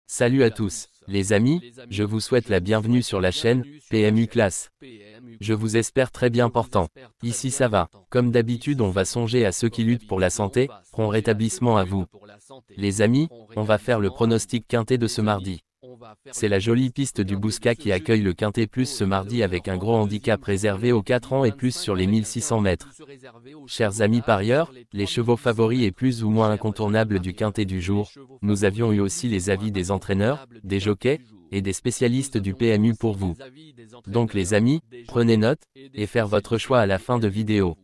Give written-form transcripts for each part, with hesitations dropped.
Salut à tous, les amis, je vous souhaite la bienvenue sur la chaîne PMU Classe. Je vous espère très bien portant. Ici ça va. Comme d'habitude, on va songer à ceux qui luttent pour la santé. Prompt rétablissement à vous. Les amis, on va faire le pronostic quintet de ce mardi. C'est la jolie piste du Bouscat qui accueille le Quintet Plus ce mardi avec un gros handicap réservé aux 4 ans et plus sur les 1600 mètres. Chers amis parieurs, les chevaux favoris et plus ou moins incontournables du Quintet du jour, nous avions eu aussi les avis des entraîneurs, des jockeys, et des spécialistes du PMU pour vous. Donc les amis, prenez note, et faire votre choix à la fin de vidéo.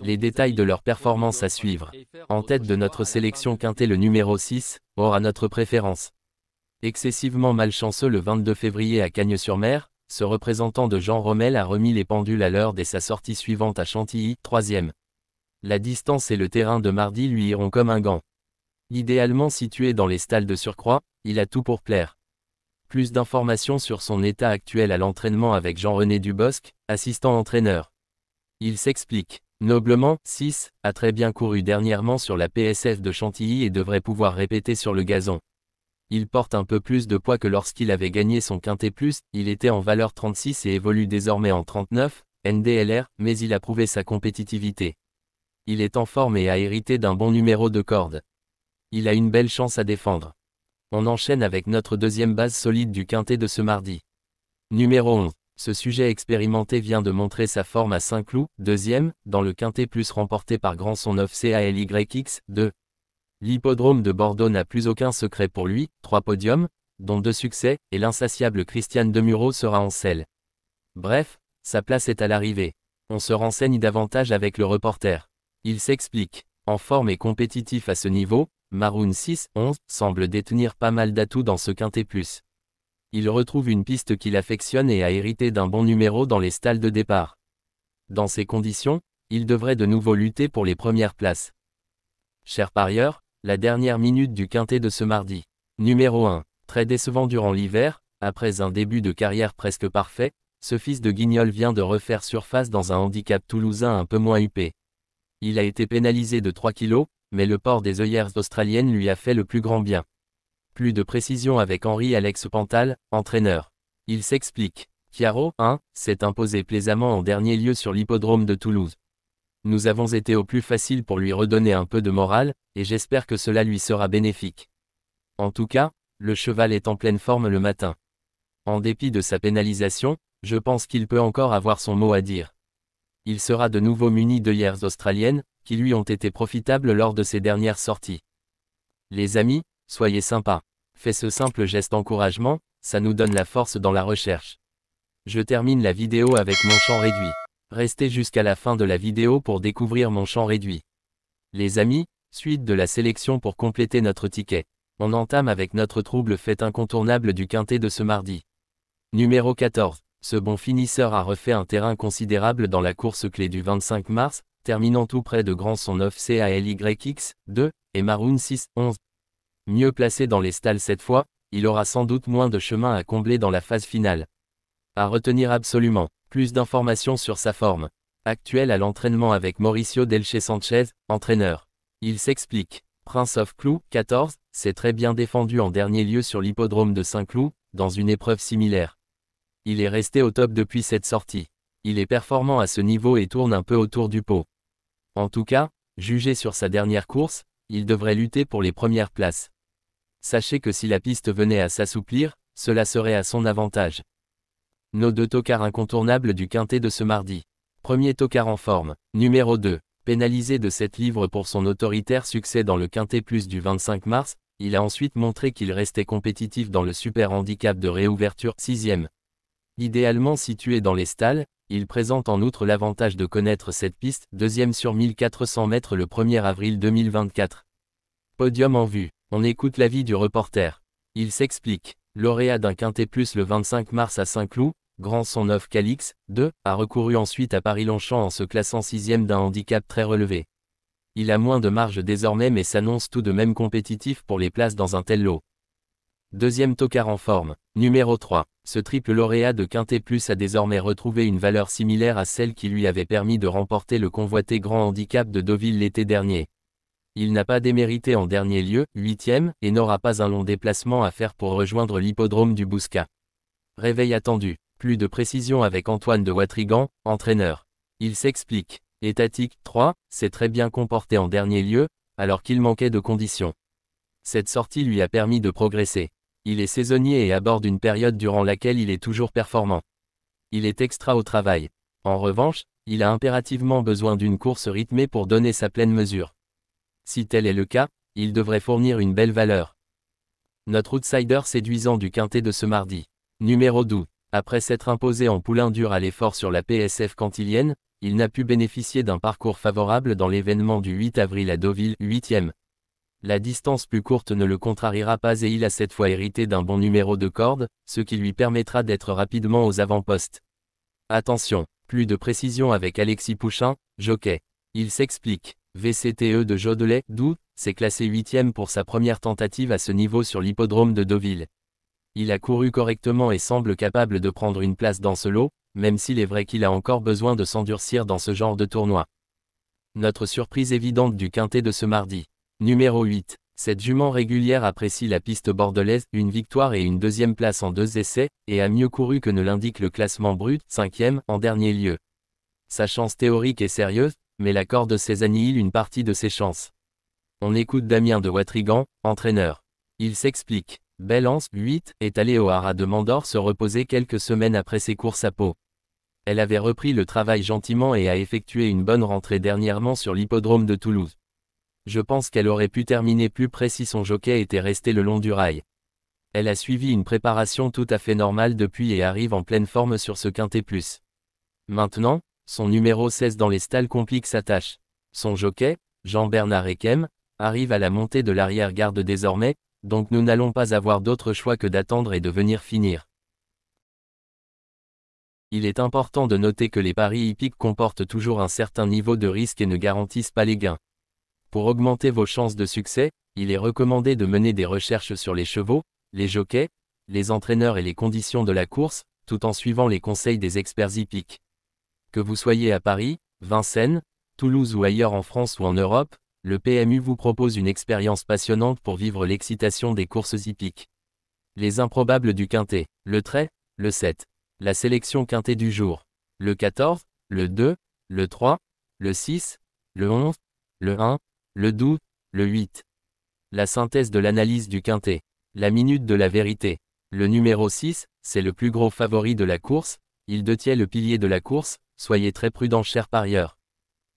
Les détails de leur performance à suivre. En tête de notre sélection Quintet le numéro 6, aura notre préférence. Excessivement malchanceux le 22 février à Cagnes-sur-Mer, ce représentant de Jean Rommel a remis les pendules à l'heure dès sa sortie suivante à Chantilly, 3e. La distance et le terrain de mardi lui iront comme un gant. Idéalement situé dans les stalles de surcroît, il a tout pour plaire. Plus d'informations sur son état actuel à l'entraînement avec Jean-René Dubosc, assistant entraîneur. Il s'explique. Noblement, 6, a très bien couru dernièrement sur la PSF de Chantilly et devrait pouvoir répéter sur le gazon. Il porte un peu plus de poids que lorsqu'il avait gagné son Quintet Plus, il était en valeur 36 et évolue désormais en 39, NDLR, mais il a prouvé sa compétitivité. Il est en forme et a hérité d'un bon numéro de corde. Il a une belle chance à défendre. On enchaîne avec notre deuxième base solide du Quintet de ce mardi. Numéro 11. Ce sujet expérimenté vient de montrer sa forme à Saint-Cloud, deuxième, dans le Quintet Plus remporté par Grandson 9 CALYX, 2. L'hippodrome de Bordeaux n'a plus aucun secret pour lui, 3 podiums, dont 2 succès, et l'insatiable Christiane Demuro sera en selle. Bref, sa place est à l'arrivée. On se renseigne davantage avec le reporter. Il s'explique. En forme et compétitif à ce niveau, Maroon 6-11 semble détenir pas mal d'atouts dans ce Quintet Plus. Il retrouve une piste qu'il affectionne et a hérité d'un bon numéro dans les stalles de départ. Dans ces conditions, il devrait de nouveau lutter pour les premières places. Chers parieurs, la dernière minute du Quintet de ce mardi. Numéro 1. Très décevant durant l'hiver, après un début de carrière presque parfait, ce fils de Guignol vient de refaire surface dans un handicap toulousain un peu moins huppé. Il a été pénalisé de 3 kilos, mais le port des œillères australiennes lui a fait le plus grand bien. Plus de précision avec Henri-Alex Pantal, entraîneur. Il s'explique. Chiaro, 1, s'est imposé plaisamment en dernier lieu sur l'hippodrome de Toulouse. Nous avons été au plus facile pour lui redonner un peu de morale, et j'espère que cela lui sera bénéfique. En tout cas, le cheval est en pleine forme le matin. En dépit de sa pénalisation, je pense qu'il peut encore avoir son mot à dire. Il sera de nouveau muni d'œillères australiennes, qui lui ont été profitables lors de ses dernières sorties. Les amis, soyez sympas. Faites ce simple geste encouragement, ça nous donne la force dans la recherche. Je termine la vidéo avec mon champ réduit. Restez jusqu'à la fin de la vidéo pour découvrir mon champ réduit. Les amis, suite de la sélection pour compléter notre ticket. On entame avec notre trouble fait incontournable du Quintet de ce mardi. Numéro 14. Ce bon finisseur a refait un terrain considérable dans la course clé du 25 mars, terminant tout près de Grandson 9 CALYX, 2, et Maroon 6-11. Mieux placé dans les stalles cette fois, il aura sans doute moins de chemin à combler dans la phase finale. À retenir absolument. Plus d'informations sur sa forme actuelle à l'entraînement avec Mauricio Delche Sanchez, entraîneur. Il s'explique. Prince of Cloud, 14, s'est très bien défendu en dernier lieu sur l'hippodrome de Saint-Cloud, dans une épreuve similaire. Il est resté au top depuis cette sortie. Il est performant à ce niveau et tourne un peu autour du pot. En tout cas, jugé sur sa dernière course, il devrait lutter pour les premières places. Sachez que si la piste venait à s'assouplir, cela serait à son avantage. Nos 2 tocards incontournables du Quintet de ce mardi. Premier tocard en forme. Numéro 2. Pénalisé de 7 livres pour son autoritaire succès dans le Quintet Plus du 25 mars, il a ensuite montré qu'il restait compétitif dans le super handicap de réouverture, 6e. Idéalement situé dans les stalles, il présente en outre l'avantage de connaître cette piste, 2e sur 1400 mètres le 1er avril 2024. Podium en vue. On écoute l'avis du reporter. Il s'explique. Lauréat d'un Quintet Plus le 25 mars à Saint-Cloud, Grandson 9 CALYX, 2, a recouru ensuite à Paris-Longchamp en se classant 6e d'un handicap très relevé. Il a moins de marge désormais mais s'annonce tout de même compétitif pour les places dans un tel lot. Deuxième tocard en forme. Numéro 3. Ce triple lauréat de Quintet Plus a désormais retrouvé une valeur similaire à celle qui lui avait permis de remporter le convoité grand handicap de Deauville l'été dernier. Il n'a pas démérité en dernier lieu, 8e, et n'aura pas un long déplacement à faire pour rejoindre l'hippodrome du Bouscat. Réveil attendu. Plus de précision avec Antoine de Watrigan, entraîneur. Il s'explique. Étatique, 3, s'est très bien comporté en dernier lieu, alors qu'il manquait de conditions. Cette sortie lui a permis de progresser. Il est saisonnier et aborde une période durant laquelle il est toujours performant. Il est extra au travail. En revanche, il a impérativement besoin d'une course rythmée pour donner sa pleine mesure. Si tel est le cas, il devrait fournir une belle valeur. Notre outsider séduisant du quintet de ce mardi. Numéro 12. Après s'être imposé en poulain dur à l'effort sur la PSF cantilienne, il n'a pu bénéficier d'un parcours favorable dans l'événement du 8 avril à Deauville, 8e. La distance plus courte ne le contrariera pas et il a cette fois hérité d'un bon numéro de corde, ce qui lui permettra d'être rapidement aux avant-postes. Attention, plus de précision avec Alexis Pouchin, jockey. Il s'explique. VCTE de Jodelet, Doubs, s'est classé 8e pour sa première tentative à ce niveau sur l'hippodrome de Deauville. Il a couru correctement et semble capable de prendre une place dans ce lot, même s'il est vrai qu'il a encore besoin de s'endurcir dans ce genre de tournoi. Notre surprise évidente du quintet de ce mardi. Numéro 8. Cette jument régulière apprécie la piste bordelaise, une victoire et une deuxième place en 2 essais, et a mieux couru que ne l'indique le classement brut, 5e, en dernier lieu. Sa chance théorique est sérieuse, mais la corde sait annihile une partie de ses chances. On écoute Damien de Watrigan, entraîneur. Il s'explique. Belle-Anse, 8, est allée au haras de Mandor se reposer quelques semaines après ses courses à Pau. Elle avait repris le travail gentiment et a effectué une bonne rentrée dernièrement sur l'hippodrome de Toulouse. Je pense qu'elle aurait pu terminer plus près si son jockey était resté le long du rail. Elle a suivi une préparation tout à fait normale depuis et arrive en pleine forme sur ce quintet plus. Maintenant, son numéro 16 dans les stalles complique sa tâche. Son jockey, Jean-Bernard Ekem, arrive à la montée de l'arrière-garde désormais, donc nous n'allons pas avoir d'autre choix que d'attendre et de venir finir. Il est important de noter que les paris hippiques comportent toujours un certain niveau de risque et ne garantissent pas les gains. Pour augmenter vos chances de succès, il est recommandé de mener des recherches sur les chevaux, les jockeys, les entraîneurs et les conditions de la course, tout en suivant les conseils des experts hippiques. Que vous soyez à Paris, Vincennes, Toulouse ou ailleurs en France ou en Europe, le PMU vous propose une expérience passionnante pour vivre l'excitation des courses hippiques. Les improbables du quintet, le trait, le 7. La sélection quintet du jour. Le 14, le 2, le 3, le 6, le 11, le 1, le 12, le 8. La synthèse de l'analyse du quintet. La minute de la vérité. Le numéro 6, c'est le plus gros favori de la course, il détient le pilier de la course, soyez très prudents chers parieurs.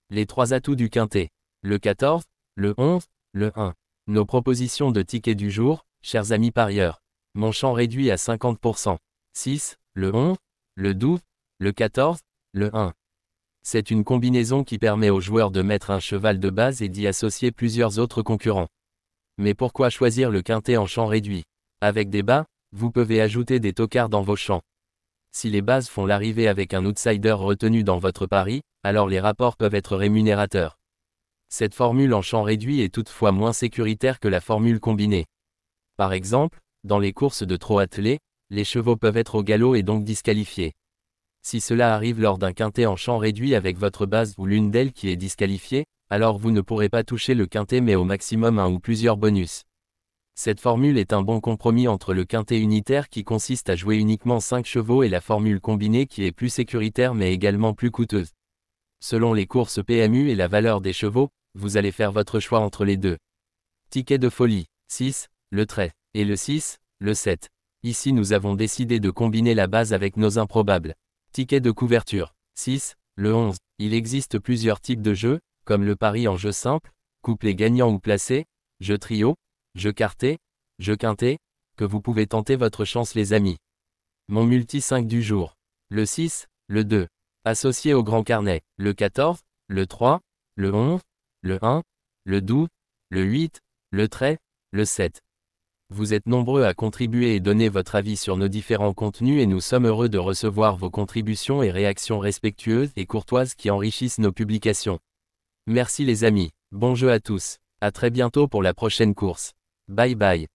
Les 3 atouts du quintet. Le 14, le 11, le 1. Nos propositions de tickets du jour, chers amis parieurs. Mon champ réduit à 50%. 6, le 11, le 12, le 14, le 1. C'est une combinaison qui permet aux joueurs de mettre un cheval de base et d'y associer plusieurs autres concurrents. Mais pourquoi choisir le quintet en champ réduit? Avec des bas, vous pouvez ajouter des tocards dans vos champs. Si les bases font l'arrivée avec un outsider retenu dans votre pari, alors les rapports peuvent être rémunérateurs. Cette formule en champ réduit est toutefois moins sécuritaire que la formule combinée. Par exemple, dans les courses de trot attelé, les chevaux peuvent être au galop et donc disqualifiés. Si cela arrive lors d'un quintet en champ réduit avec votre base ou l'une d'elles qui est disqualifiée, alors vous ne pourrez pas toucher le quintet mais au maximum un ou plusieurs bonus. Cette formule est un bon compromis entre le quintet unitaire qui consiste à jouer uniquement 5 chevaux et la formule combinée qui est plus sécuritaire mais également plus coûteuse. Selon les courses PMU et la valeur des chevaux, vous allez faire votre choix entre les deux. Ticket de folie, 6, le trait, et le 6, le 7. Ici nous avons décidé de combiner la base avec nos improbables. Ticket de couverture, 6, le 11. Il existe plusieurs types de jeux, comme le pari en jeu simple, couplet gagnant ou placé, jeu trio, jeu quarté, jeu quintet, que vous pouvez tenter votre chance les amis. Mon multi 5 du jour. Le 6, le 2. Associé au grand carnet, le 14, le 3, le 11, le 1, le 12, le 8, le trait, le 7. Vous êtes nombreux à contribuer et donner votre avis sur nos différents contenus et nous sommes heureux de recevoir vos contributions et réactions respectueuses et courtoises qui enrichissent nos publications. Merci les amis, bon jeu à tous, à très bientôt pour la prochaine course. Bye bye.